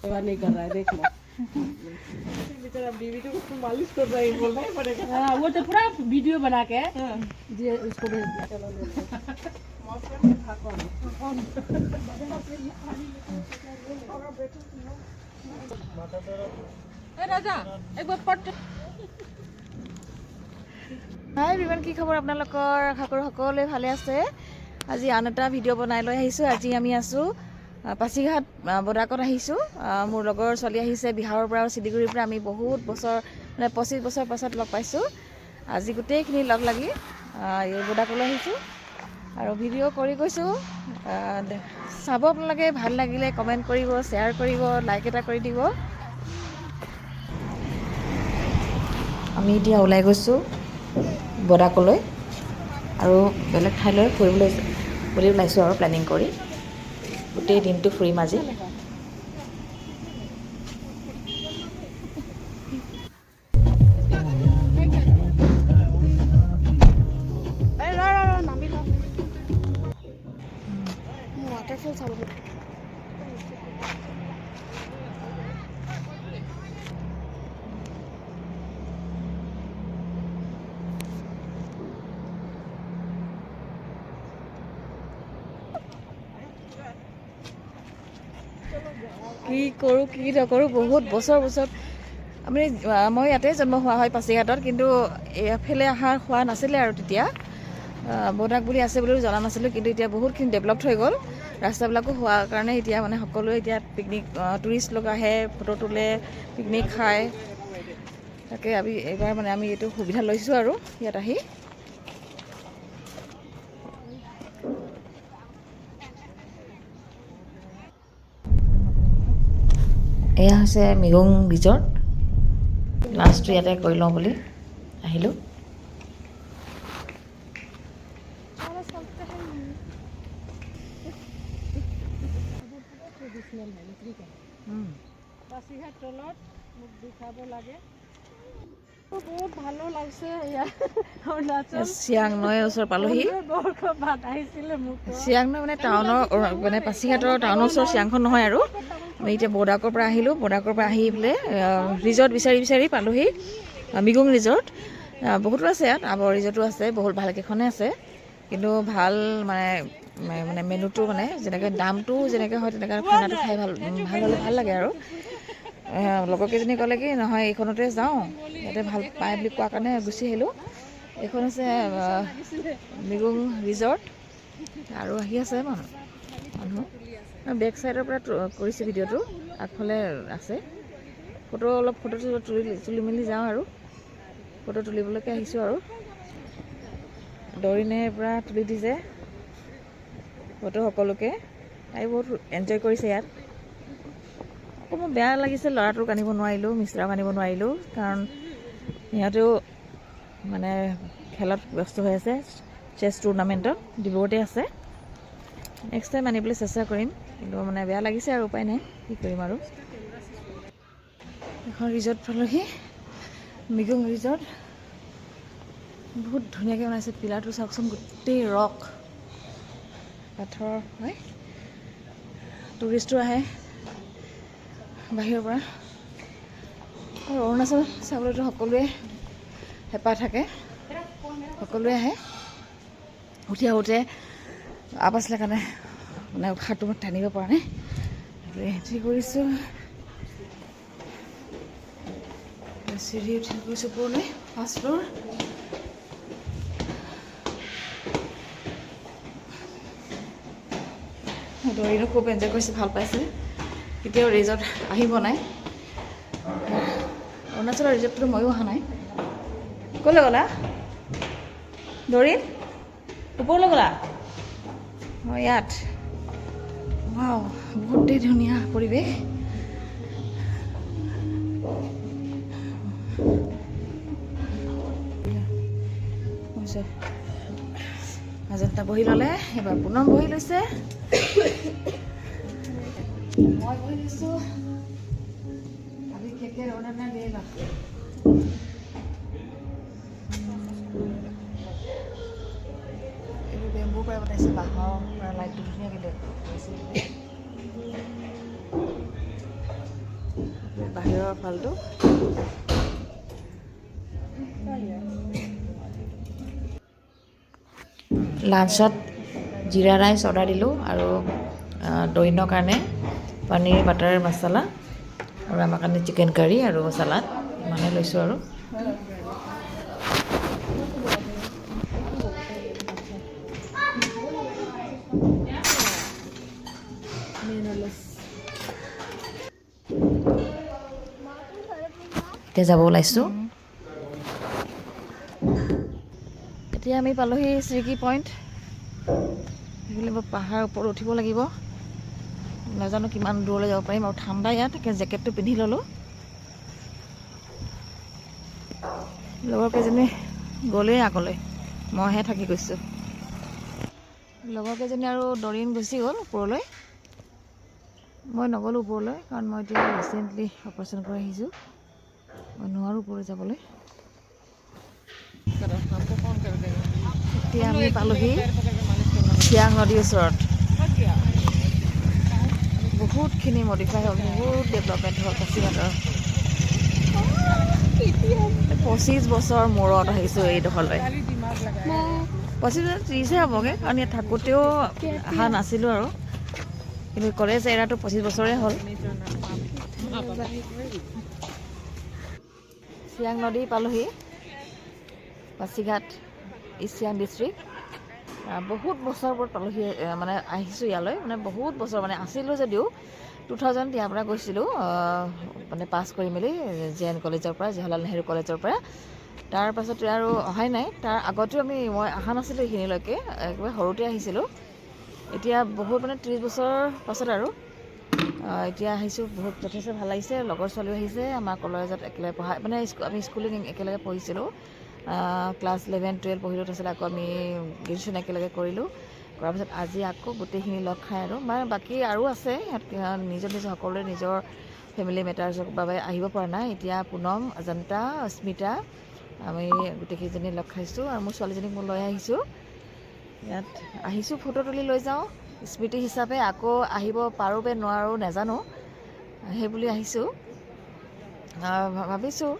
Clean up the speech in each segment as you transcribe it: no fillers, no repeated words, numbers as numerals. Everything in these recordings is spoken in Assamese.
सेवा नहीं कर रहा है, देख लो। बेचारा बीवी तो उसको मालिश कर रहा है, बोलना ही पड़ेगा। हाँ, वो तो पूरा वीडियो बना के ये उसको भेज दिया। चलो ले लो। राजा एक बार पट। হাই এভৰিৱান, কি খবৰ আপোনালোকৰ? আশা কৰোঁ সকলোৱে ভালে আছে। আজি আন এটা ভিডিঅ' বনাই লৈ আহিছোঁ। আজি আমি আছোঁ পাছিঘাট বৰাকত আহিছোঁ। মোৰ লগৰ ছোৱালী আহিছে বিহাৰৰ পৰা আৰু শিলিগুৰিৰ পৰা। আমি বহুত বছৰ মানে 25 বছৰ পাছত লগ পাইছোঁ। আজি গোটেইখিনি লগ লাগি এই বৰাকলৈ আহিছোঁ আৰু ভিডিঅ' কৰি গৈছোঁ। চাব আপোনালোকে, ভাল লাগিলে কমেণ্ট কৰিব, শ্বেয়াৰ কৰিব, লাইক এটা কৰি দিব। আমি এতিয়া ওলাই গৈছোঁ বৰাকলৈ আৰু বেলেগ ঠাইলৈ ফুৰিবলৈ বুলি ওলাইছোঁ আৰু প্লেনিং কৰি। গোটেই দিনটো ফুৰিম আজি। ৱাটাৰফল চাব। কি কৰোঁ কি নকৰোঁ, বহুত বছৰ আমি মই ইয়াতে জন্ম হোৱা হয় পাছিঘাটত, কিন্তু এফালে অহা হোৱা নাছিলে আৰু তেতিয়া বৰাক বুলি আছে বুলিও জনা নাছিলোঁ। কিন্তু এতিয়া বহুতখিনি ডেভেলপড হৈ গ'ল, ৰাস্তাবিলাকো হোৱাৰ কাৰণে এতিয়া মানে সকলোৱে এতিয়া পিকনিক টুৰিষ্ট লোক আহে, ফটো তোলে, পিকনিক খায়। তাকে আমি এইবাৰ মানে আমি এইটো সুবিধা লৈছোঁ আৰু ইয়াত আহি। এয়া হৈছে মিগং ৰিজৰ্ট। লাঞ্চটো ইয়াতে কৰি লওঁ বুলি আহিলোঁ। পাছিঘাট তলত মোক দেখাব লাগে। বহুত ভালো লাগছে। চিয়াংনৈৰ ওচৰ পালোহি। চিয়াংনৈ মানে টাউনৰ মানে পাছিঘাটৰ টাউনৰ ওচৰৰ চিয়াংখন নহয় আৰু। আমি এতিয়া বৰাকৰ পৰা আহিলোঁ। বৰাকৰ পৰা আহি পেলাই ৰিজৰ্ট বিচাৰি পালোহি মিগং ৰিজৰ্ট। বহুতো আছে ইয়াত, আগৰ ৰিজৰ্টো আছে, বহুত ভালকেইখনে আছে। কিন্তু ভাল মানে মেনুটো মানে যেনেকৈ দামটো যেনেকৈ হয় তেনেকৈ খানাটো খাই ভাল হ'লে ভাল লাগে আৰু। লগৰকেইজনী ক'লে কি নহয় এইখনতে যাওঁ, ইয়াতে ভাল পায় বুলি কোৱাৰ কাৰণে গুচি আহিলোঁ। এইখন হৈছে মিগং ৰিজৰ্ট আৰু আহি আছে মানুহ। বেক চাইডৰ পৰা কৰিছে ভিডিঅ'টো, আগফালে আছে। ফটো তুলি মেলি যাওঁ আৰু। ফটো তুলিবলৈকে আহিছোঁ আৰু। দৰিনে পৰা তুলি দিছে ফটো সকলোকে। তাই বহুত এনজয় কৰিছে ইয়াত। আকৌ মোৰ বেয়া লাগিছে, ল'ৰাটোক আনিব নোৱাৰিলোঁ, মিষ্টাৰক আনিব নোৱাৰিলোঁ, কাৰণ সিহঁতেও মানে খেলত ব্যস্ত হৈ আছে। চেছ টুৰ্ণামেণ্টত ডিব্ৰুগড়তে আছে। নেক্সট টাইম আনিবলৈ চেষ্টা কৰিম, কিন্তু মানে বেয়া লাগিছে আৰু উপায় নাই, কি কৰিম আৰু। এখন ৰিজৰ্ট পালোহি, মিগং ৰিজৰ্ট। বহুত ধুনীয়াকৈ বনাইছে। পিলাৰটো চাওকচোন, গোটেই ৰক পাথৰ হয়। টুৰিষ্টো আহে বাহিৰৰ পৰা। আৰু অৰুণাচল চাবলৈতো সকলোৱে হেঁপাহ থাকে, সকলোৱে আহে। উঠি আহোঁতে আৱাজ লাগে কাৰণে মানে উশাহটো টানিব পৰা নাই। এণ্ট্ৰি কৰিছোঁ, চিৰি উঠি গৈছোঁ ওপৰলৈ, ফাৰ্ষ্ট ফ্ল'ৰ। দৰিনো খুব এনজয় কৰিছে, ভাল পাইছে। কেতিয়াও ৰিজৰ্ট আহি পোৱা নাই। অৰুণাচলৰ ৰিজৰ্টটো ময়ো অহা নাই। ক'লৈ গ'লা দৰিন? ওপৰলৈ গ'লা? অঁ ইয়াত। ৱাও, বহুতেই ধুনীয়া পৰিৱেশ। মাজন্তা বহি ল'লে, এবাৰ পুনম বহি লৈছে, মই বহি লৈছোঁ। এইবোৰ বেম্বুৰ পৰা বনাইছে, বাঁহৰ পৰা লাইটটো ধুনীয়াকৈ কৰিছে। চিকেনৰ ফালটো লাঞ্চত জিৰা ৰাইচ অৰ্ডাৰ দিলোঁ আৰু দৈনৰ কাৰণে পনীৰ বাটাৰ মছলা আৰু আমাৰ কাৰণে চিকেন কাৰী আৰু চালাড ইমানে লৈছোঁ আৰু এতিয়া যাব ওলাইছোঁ এতিয়া আমি পালোহি শ্ৰীকি পইণ্ট পাহাৰ ওপৰত উঠিব লাগিব নাজানো কিমান দূৰলৈ যাব পাৰিম আৰু ঠাণ্ডা ইয়াত জেকেটটো পিন্ধি ল'লোঁ লগৰ কেইজনী গ'লেই আগলৈ মইহে থাকি গৈছোঁ লগৰ কেইজনী আৰু দৰিন গুচি গ'ল ওপৰলৈ মই নগ'লোঁ ওপৰলৈ কাৰণ মই এতিয়া ৰিচেণ্টলি অপাৰেশ্যন কৰি আহিছোঁ মই নোৱাৰোঁ ওপৰলৈ যাবলৈ এতিয়া আমি পালোহি চিয়াং নদীৰ ওচৰত বহুতখিনি মডিফাই হ'ল বহুত ডেভেলপমেণ্ট হ'ল পাছিঘাটৰ 25 বছৰ মূৰত আহিছোঁ এইডোখৰলৈ 25-30হে হ'বগৈ কাৰণ ইয়াত থাকোঁতেও অহা নাছিলোঁ আৰু কিন্তু কলেজ এৰাটো 25 বছৰে হ'ল চিয়াং নদী পালোহি পাছিঘাট ইষ্ট চিয়াং ডিষ্ট্ৰিক্ট বহুত বছৰ ওপৰত পালোহি মানে আহিছোঁ ইয়ালৈ মানে বহুত বছৰ মানে আছিলোঁ যদিও 2000 ইয়াৰ পৰা গৈছিলোঁ মানে পাছ কৰি মেলি JN কলেজৰ পৰা জৱাহৰলাল নেহৰু কলেজৰ পৰা তাৰপাছত আৰু অহাই নাই তাৰ আগতেও মই অহা নাছিলোঁ এইখিনিলৈকে একেবাৰে সৰুতে আহিছিলোঁ এতিয়া বহুত মানে 30 বছৰ পাছত আৰু এতিয়া আহিছোঁ বহুত যথেষ্ট ভাল লাগিছে লগৰ ছোৱালীও আহিছে আমাৰ কলেজত একেলগে পঢ়া মানে আমি স্কুলিং একেলগে পঢ়িছিলোঁ ক্লাছ 11-12 পঢ়িলোঁ তাৰপিছত আকৌ আমি গ্ৰেজুৱেশ্যন একেলগে কৰিলোঁ কৰাৰ পিছত আজি আকৌ গোটেইখিনি লগ খাই আৰু মানে বাকী আৰু আছে নিজৰ সকলোৰে নিজৰ ফেমিলি মেটাৰ্ছৰ বাবে আহিব পৰা নাই এতিয়া পুনম অজন্তা স্মিতা আমি গোটেইকেইজনী লগ খাইছোঁ আৰু মোৰ ছোৱালীজনীক মই লৈ আহিছোঁ ইয়াত আহিছোঁ ফটো তুলি লৈ যাওঁ স্মৃতি হিচাপে আকৌ আহিব পাৰোঁ বে নোৱাৰোঁ নাজানো সেইবুলি আহিছোঁ ভাবিছোঁ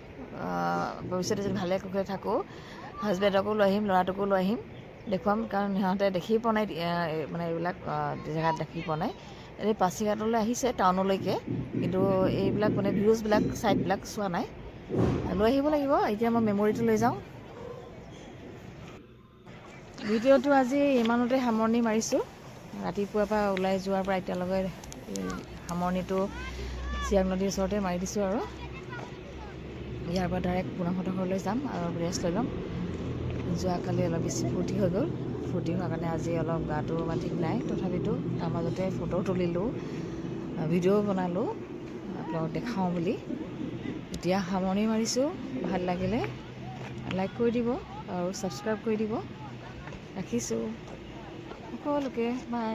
ভৱিষ্যতে যদি ভালে কুশলে থাকোঁ হাজবেণ্ডকো লৈ আহিম ল'ৰাটোকো লৈ আহিম দেখুৱাম কাৰণ সিহঁতে দেখি পোৱা নাই মানে এইবিলাক জেগাত দেখি পোৱা নাই এই পাছিঘাটলৈ আহিছে টাউনলৈকে কিন্তু এইবিলাক মানে ভিউজবিলাক ছাইডবিলাক চোৱা নাই লৈ আহিব লাগিব এতিয়া মই মেমৰিটো লৈ যাওঁ ভিডিঅ'টো আজি ইমানতে সামৰণি মাৰিছোঁ ৰাতিপুৱাৰ পৰা ওলাই যোৱাৰ পৰা এতিয়ালৈকে সামৰণিটো চিয়াং নদীৰ ওচৰতে মাৰি দিছোঁ আৰু ইয়াৰ পৰা ডাইৰেক্ট পুনমহঁতৰ ঘৰলৈ যাম আৰু ৰেষ্ট লৈ ল'ম যোৱাকালি অলপ বেছি ফূৰ্তি হৈ গ'ল ফূৰ্তি হোৱাৰ কাৰণে আজি অলপ গাটো ইমান ঠিক নাই তথাপিতো তাৰ মাজতে ফটো তুলিলোঁ ভিডিঅ' বনালোঁ আপোনালোকক দেখাওঁ বুলি এতিয়া সামৰণি মাৰিছোঁ ভাল লাগিলে লাইক কৰি দিব আৰু ছাবস্ক্ৰাইব কৰি দিব ৰাখিছোঁ সকলোকে বাই